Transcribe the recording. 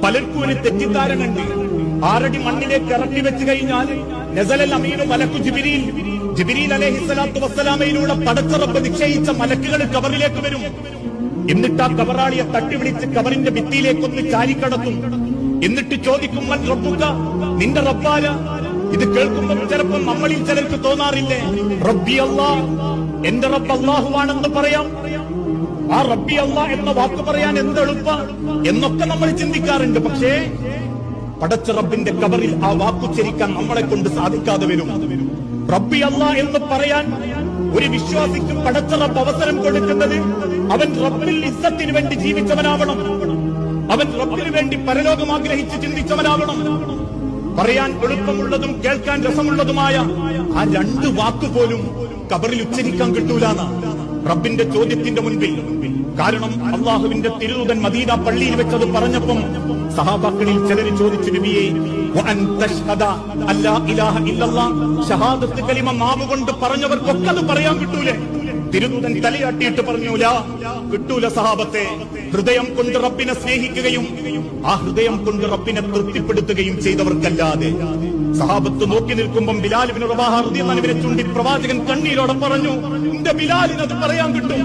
പലർക്കും ഒരു തെറ്റിദ്ധാരണ ഉണ്ട്. 6 അടി മണ്ണിലേക്ക് ഇറക്കി വെച്ച് കഴിഞ്ഞാൽ നസലൽ അമീനു മലക്കു ജിബ്രീൽ, ജിബ്രീൽ അലൈഹിസ്സലാത്തു വസ്സലാമയിലൂടെ പടച്ച റബ്ബ് നിശ്ചയിച്ച മലക്കുകൾ കബറിലേക്ക് വരും. എന്നിട്ട് ആ കബറാളിയെ തട്ടിവിളിച്ച് കബറിന്റെ ഭിത്തിയിലേക്കൊന്ന് ചാരിക്കടത്തും. എന്നിട്ട് ചോദിക്കും, മൻ റബ്ബുക, നിന്റെ റബ്ബാല? ഇത് കേൾക്കുമ്പോൾ ചിലപ്പോൾ നമ്മളിൽ ചിലർക്ക് തോന്നാറില്ലേ, റബ്ബി അല്ലാഹ്, എന്റെ റബ്ബ് അല്ലാഹുവാണെന്ന് പറയാം. ആ റബ്ബി അല്ലാഹ് എന്ന വാക്ക് പറയാൻ എന്തെളുപ്പ എന്നൊക്കെ നമ്മൾ ചിന്തിക്കാറുണ്ട്. പക്ഷേ പടച്ച റബ്ബിന്റെ കബറിൽ ആ വാക്കുച്ചരിക്കാൻ നമ്മളെ കൊണ്ട് സാധിക്കാതെ വരും. റബ്ബി അല്ലാഹ് എന്ന് പറയാൻ ഒരു വിശ്വാസിക്ക് പടച്ച റബ്ബ് അവസരം കൊടുക്കുന്നത് അവൻ റബ്ബിൽ ഇസ്സത്തിന് വേണ്ടി ജീവിച്ചവനാവണം. അവൻ റബ്ബിന് വേണ്ടി പരലോകം ആഗ്രഹിച്ച് ചിന്തിച്ചവനാവണം. പറയാൻ എളുപ്പമുള്ളതും കേൾക്കാൻ രസമുള്ളതുമായ ആ 2 വാക്ക് പോലും കബറിൽ ഉച്ചരിക്കാൻ കിട്ടൂലാന്ന റബ്ബിന്റെ ചോദ്യത്തിന്റെ മുൻപിൽ. കാരണം അള്ളാഹുവിന്റെ തിരുദൂതൻ മദീന പള്ളിയിൽ വെച്ചത് പറഞ്ഞപ്പം സഹാബാക്കളിൽ ചിലർ ചോദിച്ചു, നബിയേ, വഅൻ തശ്ഹദ അല്ലാ ഇലാഹ ഇല്ലല്ലാഹ്, ഷഹാദത്ത് കലിമ നാവ് കൊണ്ട് പറഞ്ഞവർക്കൊക്കെ അത് പറയാൻ കിട്ടൂലേ? തിരുദൂതൻ തലയാട്ടിയിട്ട് പറഞ്ഞു, ലാ, കിട്ടൂല സഹാബത്തെ. ഹൃദയം കൊണ്ട് റബ്ബിനെ സ്നേഹിക്കുകയും ആ ഹൃദയം കൊണ്ട് റബ്ബിനെ തൃപ്തിപ്പെടുത്തുകയും ചെയ്തവർക്കല്ലാതെ. സഹാബത്ത് നോക്കി നിൽക്കുമ്പോൾ ബിലാൽ ഇബ്നു റബാഹ റളിയല്ലാഹു അൻഹുവിനെ ചൂണ്ടി പ്രവാചകൻ കണ്ണീരോടെ പറഞ്ഞു, എന്റെ ബിലാലിന് അത് പറയാൻ കിട്ടും.